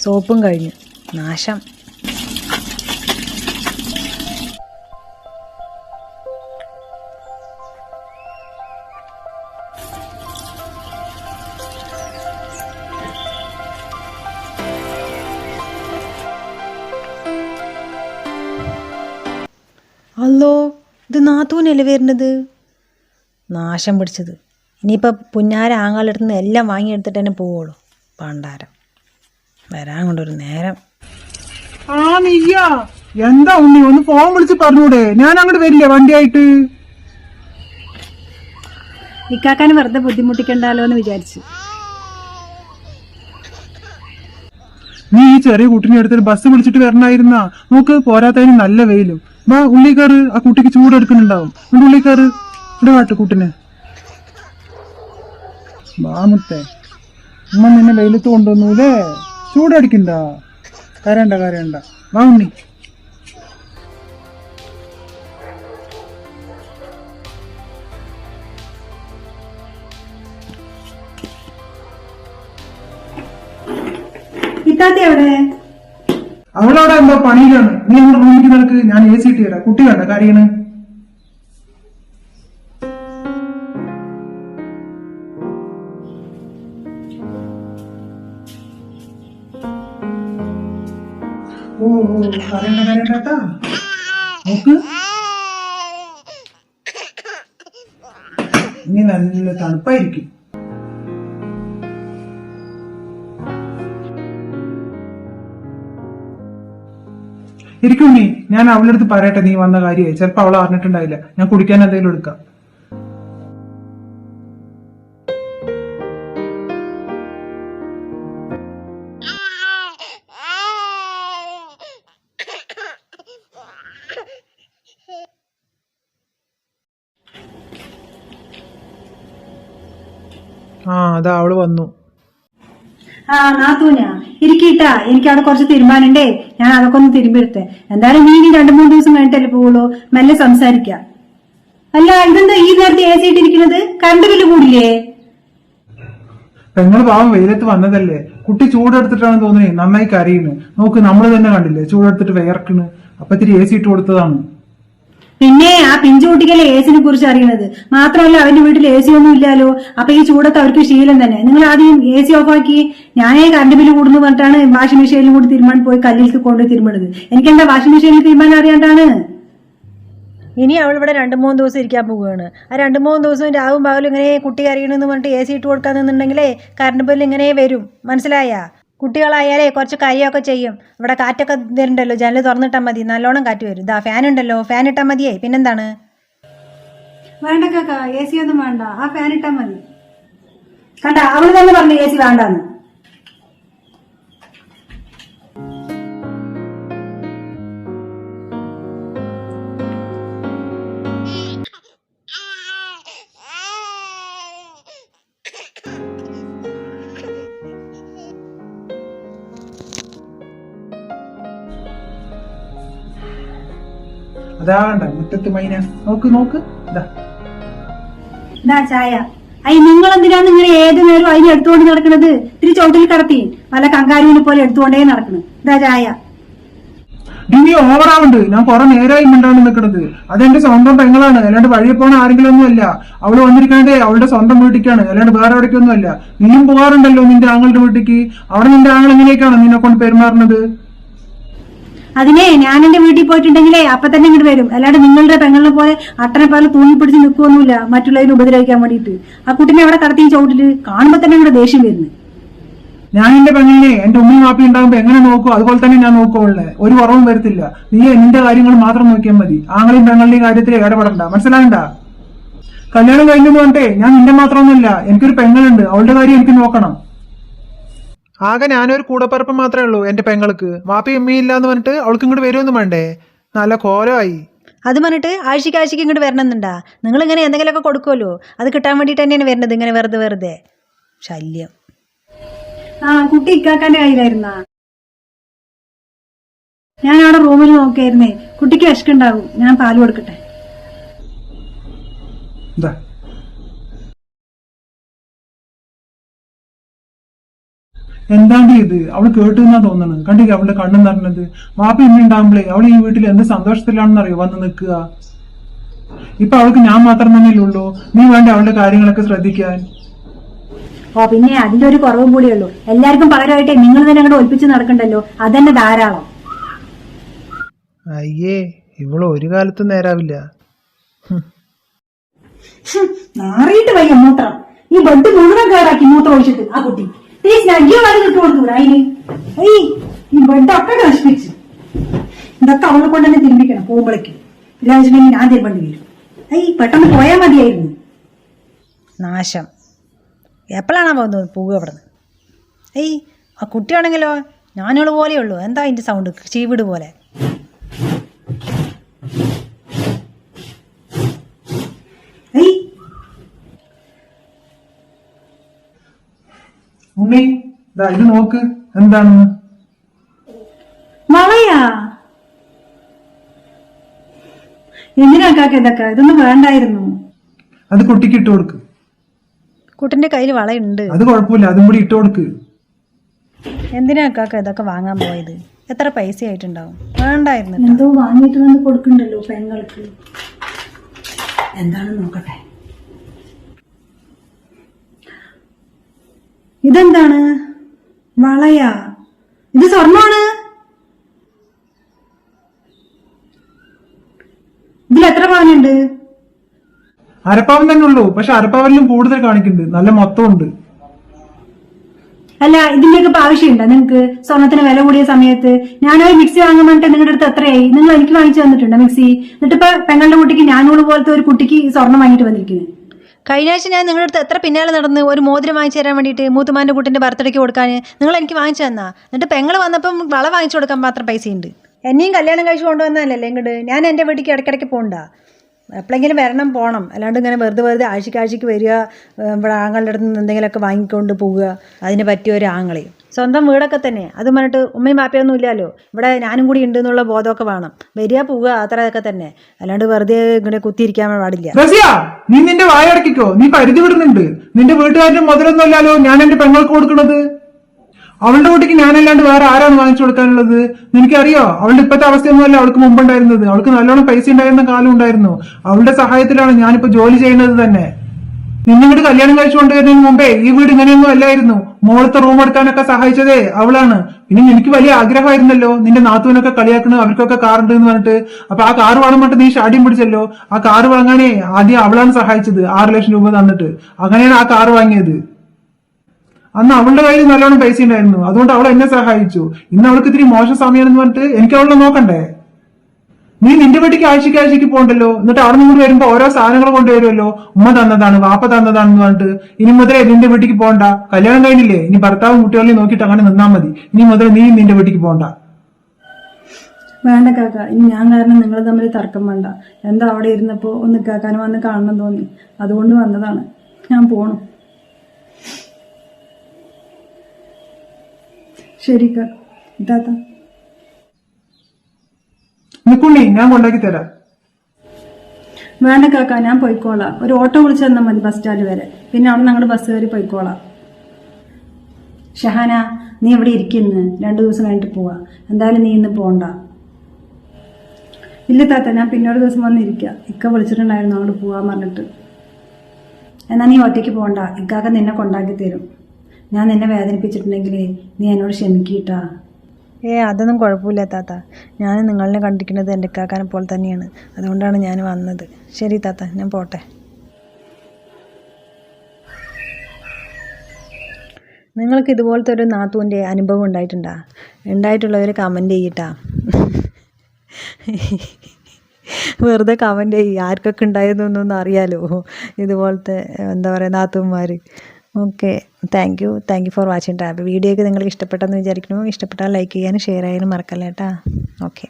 സോപ്പും കഴിഞ്ഞു. നാശം. അല്ലോ, ഇത് നാത്തൂനല്ലേ വരുന്നത്? നാശം പിടിച്ചത്. ഇനിയിപ്പോൾ പുന്നാര ആങ്ങളുടെ അടുത്ത് നിന്ന് എല്ലാം വാങ്ങിയെടുത്തിട്ട് തന്നെ പോവുള്ളൂ. പണ്ടാരം വരാൻ കൊണ്ടൊരു നേരം. എന്താ ഉണ്ണി, ഒന്ന് ഫോൺ വിളിച്ച് പറഞ്ഞൂടെ? ഞാൻ അങ്ങോട്ട് വരില്ലേ വണ്ടിയായിട്ട്? ഇക്കാക്കാന് വെറുതെ ബുദ്ധിമുട്ടിക്കണ്ടല്ലോ എന്ന് വിചാരിച്ചു. നീ ഈ ചെറിയ കുട്ടിനെ എടുത്തിട്ട് ബസ് വിളിച്ചിട്ട് വരണായിരുന്ന. നോക്ക്, പോരാത്തതിന് നല്ല വെയിലും. വാ ഉള്ളിക്കാറ്, ആ കുട്ടിക്ക് ചൂടെടുക്കുന്നുണ്ടാവും. ഉള്ളിക്കാറ് ഇവിടെ വാട്ട് കുട്ടിനെ. വാമുത്തേ, ഉമ്മ നിന്നെ വെയിലത്ത് കൊണ്ടുവന്നൂലേ? ചൂടടിക്കണ്ട, കരയണ്ട കരയണ്ട. വാ ഉണ്ണി. അവളവിടെ എന്തോ പണിയിലാണ്. നീ നമ്മുടെ റൂമിലേക്ക് നടക്ക്, ഞാൻ AC ഇട്ട് തരാം. കുട്ടി വേണ്ട കാര്യണ്. ഓ കരയണ്ട കരയണ്ടാ. നോക്ക്, ഇനി നല്ല തണുപ്പായിരിക്കും. ഇരിക്കും നീ. ഞാൻ അവളുടെ അടുത്ത് പറയട്ടെ നീ വന്ന കാര്യമായി. ചിലപ്പോ അവൾ അറിഞ്ഞിട്ടുണ്ടായില്ല. ഞാൻ കുടിക്കാൻ എന്തെങ്കിലും എടുക്കാം. അതാ അവള് വന്നു. നാത്തൂനാ ഇരിക്കട്ടാ, എനിക്ക് അവിടെ കുറച്ച് തീരുമാനണ്ടേ. ഞാൻ അതൊക്കെ ഒന്ന് തിരുമ്പെടുത്തേ. എന്തായാലും നീ 2-3 ദിവസം കഴിഞ്ഞിട്ടല്ലേ പോവുള്ളൂ. മെല്ലെ സംസാരിക്കാം. അല്ല, ഇതെന്താ ഈ നേരത്തെ AC ഇട്ടിരിക്കുന്നത്? കറണ്ട് ബില്ല് കൂടില്ലേ? പെങ്ങള് പാവം വെയിലത്ത് വന്നതല്ലേ. കുട്ടി ചൂടെടുത്തിട്ടാണെന്ന് തോന്നുന്നേ. നന്നായി കരയുന്നു. നോക്ക്, നമ്മള് തന്നെ കണ്ടില്ലേ ചൂടെടുത്തിട്ട് വിയർക്കണ്. അപ്പൊ ഇത്തിരി AC ഇട്ട് കൊടുത്തതാണ്. പിന്നെ ആ പിഞ്ചുകുട്ടിക്കല്ലേ AC-നെ കുറിച്ച് അറിയണത്. മാത്രമല്ല അവന്റെ വീട്ടിൽ AC ഒന്നും ഇല്ലാലോ. അപ്പൊ ഈ ചൂടൊക്കെ അവർക്ക് ശീലം തന്നെ. നിങ്ങൾ ആദ്യം AC ഓഫാക്കി. ഞാനേ കറണ്ട് ബില്ല് കൂടുന്നു പറഞ്ഞിട്ടാണ് വാഷിംഗ് മെഷീനിലും കൂടി തീരുമാനം പോയി കല്ലിലേക്ക് കൊണ്ടുപോയി തിരുമണത്. എനിക്കെന്താ വാഷിംഗ് മെഷീനിൽ തീരുമാനം അറിയാണ്ടാണ്. ഇനി അവൾ ഇവിടെ 2-3 ദിവസം ഇരിക്കാൻ പോവുകയാണ്. ആ 2-3 ദിവസം രാവും പകലും ഇങ്ങനെ കുട്ടി കരയണമെന്ന് പറഞ്ഞിട്ട് AC ഇട്ട് കൊടുക്കാൻ നിന്നുണ്ടെങ്കിലേ കറണ്ട് ബില്ല് ഇങ്ങനെ വരും. മനസ്സിലായ? കുട്ടികളായാലേ കുറച്ച് കരിയൊക്കെ ചെയ്യും. ഇവിടെ കാറ്റൊക്കെ വരുന്നുണ്ടല്ലോ, ജനൽ തുറന്നിട്ടാൽ മതി, നല്ലോണം കാറ്റ് വരും. ഇതാ ഫാൻ ഉണ്ടല്ലോ, ഫാൻ ഇട്ടാൽ മതിയേ. പിന്നെന്താണ്? വേണ്ട കാക്ക, AC ഒന്നും വേണ്ട, ആ ഫാൻ ഇട്ടാൽ മതി. കണ്ട, അവള് തന്നെ പറഞ്ഞു AC വേണ്ടാന്ന്. അതാ കണ്ട മുറ്റത്ത് മൈന. നോക്ക് നോക്ക്, ഇതാ ചായ. നിങ്ങൾ എന്തിനാണ് ഇങ്ങനെ ഏത് നേരം അതിന് എടുത്തുകൊണ്ട് നടക്കുന്നത്? ഇത്തിരി ചോട്ടിൽ കടത്തി പല കങ്കാരുവിനെ പോലെ എടുത്തുകൊണ്ടേ നടക്കണം. ഇതാ ചായ. നീ ഓവറാവുണ്ട്. ഞാൻ കുറെ നേരമായി മിണ്ടാണ്ട് നിൽക്കുന്നത്. അതെന്റെ സ്വന്തം പെങ്ങളാണ്, അല്ലാണ്ട് വഴിയെ പോണ ആരെങ്കിലും ഒന്നും അല്ല. അവള് വന്നിരിക്കണേ അവളുടെ സ്വന്തം വീട്ടിലേക്കാണ്, അല്ലാണ്ട് വേറെ എവിടേക്കൊന്നും അല്ല. നീയും പോകാറുണ്ടല്ലോ നിന്റെ ആങ്ങളുടെ വീട്ടിലേക്ക്. അവിടെ നിന്റെ ആങ്ങൾ എങ്ങനെയൊക്കെയാണ് നിന്നെ കൊണ്ട് പെരുമാറുന്നത്? അതിനെ ഞാൻ എന്റെ വീട്ടിൽ പോയിട്ടുണ്ടെങ്കിലേ അപ്പൊ തന്നെ ഇങ്ങോട്ട് വരും. അല്ലാണ്ട് നിങ്ങളുടെ പെങ്ങളെ പോലെ അട്ടനെ പോലെ തൂങ്ങിപ്പിടിച്ച് നിൽക്കുവൊന്നുമില്ല മറ്റുള്ളവരെ ഉപദ്രവിക്കാൻ വേണ്ടിയിട്ട്. ആ കുട്ടിനെ അവിടെ കടത്തി ചോട്ടില് കാണുമ്പോ തന്നെ ഇവിടെ ദേഷ്യം വരുന്നു. ഞാൻ എന്റെ പെണ്ണിനെ എന്റെ ഉമ്മയും വാപ്പി ഉണ്ടാകുമ്പോ എങ്ങനെ നോക്കും അതുപോലെ തന്നെ ഞാൻ നോക്കുള്ളേ. ഒരു കുറവും വരത്തില്ല. നീ നിന്റെ കാര്യങ്ങൾ മാത്രം നോക്കിയാൽ മതി. ആങ്ങളെയും പെങ്ങളുടെയും കാര്യത്തിൽ ഇടപെടണ്ട. മനസ്സിലാകണ്ട? കല്യാണം കഴിഞ്ഞെന്ന് പറഞ്ഞിട്ടേ ഞാൻ നിന്റെ മാത്രമൊന്നുമില്ല. എനിക്കൊരു പെങ്ങളുണ്ട്, അവളുടെ കാര്യം എനിക്ക് നോക്കണം. ആകെ ഞാനൊരു കൂടപ്പറപ്പ് മാത്രമേ ഉള്ളൂ എന്റെ പെങ്ങൾക്ക്. വാപ്പി ഉമ്മയില്ല എന്ന് പറഞ്ഞിട്ട് അവൾക്ക് ഇങ്ങോട്ട് വരുമൊന്നും വേണ്ടേ? നല്ല കോലമായി. അത് പറഞ്ഞിട്ട് ആഴ്ചക്ക് ഇങ്ങോട്ട് വരണമെന്നുണ്ടാ? നിങ്ങൾ ഇങ്ങനെ എന്തെങ്കിലുമൊക്കെ കൊടുക്കുമല്ലോ, അത് കിട്ടാൻ വേണ്ടിയിട്ട് തന്നെയാണ് വരുന്നത്. ഇങ്ങനെ വെറുതെ ശല്യം. കുട്ടി ഇക്കാക്കാന്റെ കയ്യിലായിരുന്നാ? ഞാൻ അവിടെ റൂമിൽ നോക്കിയായിരുന്നേ. കുട്ടിക്ക് വിശക്കുണ്ടാവും, ഞാൻ പാല് കൊടുക്കട്ടെ. എന്താണ്ട് ഇത് അവള് കേട്ടുന്നാ തോന്നുന്നത്. കണ്ടില്ല അവളുടെ കണ്ണും നിറഞ്ഞത്. വാപ്പ ഇമ്മ ഉണ്ടാകുമ്പോഴേ അവൾ ഈ വീട്ടിൽ എന്ത് സന്തോഷത്തിലാണെന്നറിയോ വന്ന് നിൽക്കുക. ഇപ്പൊ അവൾക്ക് ഞാൻ മാത്രം തന്നെയല്ലേ ഉള്ളൂ. നീ വേണ്ട അവളുടെ കാര്യങ്ങളൊക്കെ ശ്രദ്ധിക്കാൻ. ഓ പിന്നെ അതിന്റെ ഒരു കുറവും കൂടിയുള്ളൂ. എല്ലാവർക്കും പകരമായിട്ട് നിങ്ങൾ തന്നെ അങ്ങോട്ട് ഒൽപ്പിച്ച് നടക്കണ്ടല്ലോ, അതന്നെ ധാരാളം. അയ്യേ ഇവള് ഒരു കാലത്തും നേരാവില്ല. നാറിയിട്ട് വയ്യ മൂത്രം. ഈ ബെഡ് മുഴുവൻ കേടാക്കി മൂത്രം ഒഴിച്ചിട്ട് ആ കുട്ടി ഈ സ്നഗ്യോ വരെ കിട്ടു കൊടുത്തൂടാ അതിന്. ഈ ബെഡൊക്കെ നശിപ്പിച്ചു. ഇതൊക്കെ അവളെ കൊണ്ട് തന്നെ തിരുമ്പിക്കണം പോകുമ്പോഴേക്കും. ഇല്ലാന്നുവെച്ചിട്ടുണ്ടെങ്കിൽ ഞാൻ തിരുമ്പേണ്ടി വരും. പെട്ടെന്ന് പോയാൽ മതിയായിരുന്നു. നാശം എപ്പോഴാണോ പോകുന്നത് പോവുക അവിടെ നിന്ന്. ആ കുട്ടിയാണെങ്കിലോ ഞാനുകൾ പോലെയുള്ളൂ. എന്താ അതിൻ്റെ സൗണ്ട് ചീവിട് പോലെ. ഉണ്ണി ഇത് നോക്ക് എന്താണെന്ന്. വളയാ? എന്തിനാ കാക്ക ഇതൊക്കെ? ഇതൊന്നും വേണ്ടായിരുന്നു. അത് കുട്ടിക്ക് ഇട്ട് കൊടുക്ക്. കുട്ടിന്റെ കയ്യിൽ വളയുണ്ട്. അത് കുഴപ്പമില്ല, അതും കൂടി ഇട്ട് കൊടുക്ക്. എന്തിനാ കാക്ക ഇതൊക്കെ വാങ്ങാൻ പോയത്? എത്ര പൈസ ആയിട്ടുണ്ടാവും? വേണ്ടായിരുന്നു. എന്തോ വാങ്ങിയിട്ട് വന്ന് കൊടുക്കണ്ടല്ലോ പെങ്ങൾക്ക്. എന്താണെന്ന് നോക്കട്ടെ. ഇതെന്താണ്? വളയാ? ഇത് സ്വർണ്ണമാണ്. ഇതിൽ എത്ര പവനുണ്ട്? അരപ്പാവൻ തന്നെ ഉള്ളൂ. പക്ഷെ അരപ്പാവനിലും കൂടുതൽ കാണിക്കുന്നുണ്ട്. നല്ല മൊത്തമുണ്ട്. അല്ല ഇതിന്റെയൊക്കെ ഇപ്പൊ ആവശ്യമുണ്ടോ നിങ്ങൾക്ക്? സ്വർണത്തിന് വില കൂടിയ സമയത്ത് ഞാനൊരു മിക്സി വാങ്ങാൻ വേണ്ടിട്ട് നിങ്ങളുടെ അടുത്ത് എത്രയായി? നിങ്ങൾ എനിക്ക് വാങ്ങിച്ചു തന്നിട്ടുണ്ടോ മിക്സി? എന്നിട്ടിപ്പോ പെങ്ങളുടെ കുട്ടിക്ക് ഞാനൂറ് പോലത്തെ ഒരു കുട്ടിക്ക് സ്വർണം വാങ്ങിട്ട് വന്നിരിക്കുന്നത്. കഴിഞ്ഞ ആഴ്ച ഞാൻ നിങ്ങളുടെ അടുത്ത് എത്ര പിന്നാലെ നടന്ന് ഒരു മോതിരം വാങ്ങിച്ചു തരാൻ വേണ്ടിയിട്ട് മൂത്തുമാൻ്റെ കുട്ടിൻ്റെ ബർത്ത്ഡേക്ക് കൊടുക്കാൻ നിങ്ങൾ എനിക്ക് വാങ്ങിച്ചു തന്നാ. എന്നിട്ട് പെങ്ങൾ വന്നപ്പം വള വാങ്ങിച്ചു കൊടുക്കാൻ മാത്രം പൈസയുണ്ട്. എന്നെയും കല്യാണം കഴിച്ചു കൊണ്ടുവന്നതല്ലേ ഇങ്ങോട്ട്. ഞാൻ എൻ്റെ വീട്ടിലേക്ക് ഇടയ്ക്കിടയ്ക്ക് പോകണ്ട. എപ്പോഴെങ്കിലും വരണം പോകണം. അല്ലാണ്ട് ഇങ്ങനെ വെറുതെ ആഴ്ചക്ക് വരിക, ഇവിടെ ആങ്ങളുടെ അടുത്ത് നിന്ന് എന്തെങ്കിലുമൊക്കെ വാങ്ങിക്കൊണ്ട് പോവുക. അതിന് പറ്റിയ ഒരു ആങ്ങളെ സ്വന്തം വീടൊക്കെ തന്നെ. അത് പറഞ്ഞിട്ട് ഉമ്മയും മാപ്പയൊന്നും ഇല്ലല്ലോ. ഇവിടെ ഞാനും കൂടി ഉണ്ട് എന്നുള്ള ബോധമൊക്കെ വേണം. വരിക പോവുക അത്രയൊക്കെ തന്നെ. അല്ലാണ്ട് വെറുതെ ഇങ്ങനെ കുത്തിയിരിക്കാൻ പാടില്ല. നീ നിന്റെ വായടക്കിക്കോ. നീ പരിധി വിടുന്നുണ്ട്. നിന്റെ വീട്ടുകാരുടെ മുതലൊന്നും അല്ലല്ലോ ഞാൻ എന്റെ പെങ്ങൾക്ക് കൊടുക്കുന്നത്. അവളുടെ കുട്ടിക്ക് ഞാനല്ലാണ്ട് വേറെ ആരാണ് വാങ്ങിച്ചു കൊടുക്കാനുള്ളത്? നിനക്കറിയോ അവളുടെ ഇപ്പോഴത്തെ അവസ്ഥയൊന്നുമല്ല അവൾക്ക് മുമ്പുണ്ടായിരുന്നത്. അവൾക്ക് നല്ലോണം പൈസ ഉണ്ടായിരുന്ന കാലം ഉണ്ടായിരുന്നു. അവളുടെ സഹായത്തിലാണ് ഞാനിപ്പോ ജോലി ചെയ്യുന്നത് തന്നെ. നിന്നിങ്ങോട്ട് കല്യാണം കഴിച്ചു കൊണ്ടുവരുന്നതിന് മുമ്പേ ഈ വീട് ഇങ്ങനെയൊന്നും അല്ലായിരുന്നു. മോളത്തെ റൂം എടുക്കാനൊക്കെ സഹായിച്ചതേ അവളാണ്. പിന്നെ എനിക്ക് വലിയ ആഗ്രഹമായിരുന്നല്ലോ നിന്റെ നാത്തൂനൊക്കെ കളിയാക്കണ അവർക്കൊക്കെ കാറുണ്ട് എന്ന് പറഞ്ഞിട്ട്. അപ്പൊ ആ കാറ് വാങ്ങാൻ പറഞ്ഞിട്ട് നീ ഷാഡിയും പിടിച്ചല്ലോ. ആ കാറ് വാങ്ങാനേ ആദ്യം അവളാണ് സഹായിച്ചത്. 6 ലക്ഷം രൂപ തന്നിട്ട്. അങ്ങനെയാണ് ആ കാറ് വാങ്ങിയത്. അന്ന് അവളുടെ കയ്യിൽ നല്ലോണം പൈസ ഉണ്ടായിരുന്നു. അതുകൊണ്ട് അവൾ എന്നെ സഹായിച്ചു. ഇന്ന് അവൾക്ക് ഇത്തിരി മോശം സമയമെന്ന് പറഞ്ഞിട്ട് എനിക്ക് അവളെ നോക്കണ്ടേ? നീ നിന്റെ വീട്ടിക്ക് ആഴ്ചക്ക് പോകണ്ടല്ലോ. എന്നിട്ട് അവിടെ നിന്ന് വരുമ്പോ ഓരോ സാധനങ്ങൾ കൊണ്ടുവരുമല്ലോ. ഉമ്മ തന്നതാണ് വാപ്പ തന്നതാണെന്ന് പറഞ്ഞിട്ട്. ഇനി മുതലേ നിന്റെ വീട്ടിക്ക് പോകണ്ട. കല്യാണം കഴിഞ്ഞില്ലേ? ഇനി ഭർത്താവും കുട്ടികളെയും നോക്കിയിട്ട് അങ്ങനെ നിന്നാ മതി. ഇനി മുതൽ നീ നിന്റെ വീട്ടിക്ക് പോകണ്ട. വേണ്ട കാക്ക, ഇനി ഞാൻ കാരണം നിങ്ങൾ തമ്മിൽ തർക്കം വേണ്ട. എന്താ അവിടെ ഇരുന്നപ്പോ ഒന്ന് കേൾക്കാനും വന്ന് കാണണം തോന്നി, അതുകൊണ്ട് വന്നതാണ്. ഞാൻ പോണു. ശരി കാക്ക. നിക്കുണ്ണി ഞാൻ കൊണ്ടാക്കി തരാം. വേണ്ട കാക്ക, ഞാൻ പോയിക്കോളാം. ഒരു ഓട്ടോ വിളിച്ചു തന്നാൽ മതി ബസ് സ്റ്റാൻഡ് വരെ. പിന്നെ അവിടെ ഞങ്ങളുടെ ബസ് കയറി പോയിക്കോളാം. ഷഹാന, നീ ഇവിടെ ഇരിക്കുന്നു. 2 ദിവസം കഴിഞ്ഞിട്ട് പോവാ. എന്തായാലും നീ ഇന്ന് പോണ്ട. ഇല്ല താത്ത, ഞാൻ പിന്നെ ഒരു ദിവസം വന്നിരിക്കാം. ഇക്ക വിളിച്ചിട്ടുണ്ടായിരുന്നു അങ്ങോട്ട് പോവാൻ പറഞ്ഞിട്ട്. എന്നാൽ നീ ഒറ്റയ്ക്ക് പോകണ്ട. ഇക്കാക്ക നിന്നെ കൊണ്ടാക്കി തരും. ഞാൻ നിന്നെ വേദനിപ്പിച്ചിട്ടുണ്ടെങ്കിൽ നീ എന്നോട് ക്ഷമിക്കിട്ടാ. അതൊന്നും കുഴപ്പമില്ല താത്ത. ഞാൻ നിങ്ങളെ കണ്ടിരിക്കുന്നത് എൻ്റെ കാക്കാനെ പോലെ തന്നെയാണ്. അതുകൊണ്ടാണ് ഞാൻ വന്നത്. ശരി താത്ത, ഞാൻ പോട്ടെ. നിങ്ങൾക്ക് ഇതുപോലത്തെ ഒരു നാത്തൂൻ്റെ അനുഭവം ഉണ്ടായിട്ടുണ്ടോ? ഉണ്ടായിട്ടുള്ളവർ കമൻറ്റ് ചെയ്യട്ടാ. വെറുതെ കമൻറ്റ് ചെയ്യും. ആർക്കൊക്കെ ഉണ്ടായിരുന്നൊന്നും അറിയാലോ ഇതുപോലത്തെ എന്താ പറയുക നാത്തൂന്മാർ. Okay, thank you for watching ടാ. അപ്പോൾ വീഡിയോ ഒക്കെ നിങ്ങൾക്ക് ഇഷ്ടപ്പെട്ടെന്ന് വിചാരിക്കുന്നു. ഇഷ്ടപ്പെട്ടാൽ ലൈക്ക് ചെയ്യാനും ഷെയർ ചെയ്യാനും മറക്കല്ല കേട്ടോ. ഓക്കെ.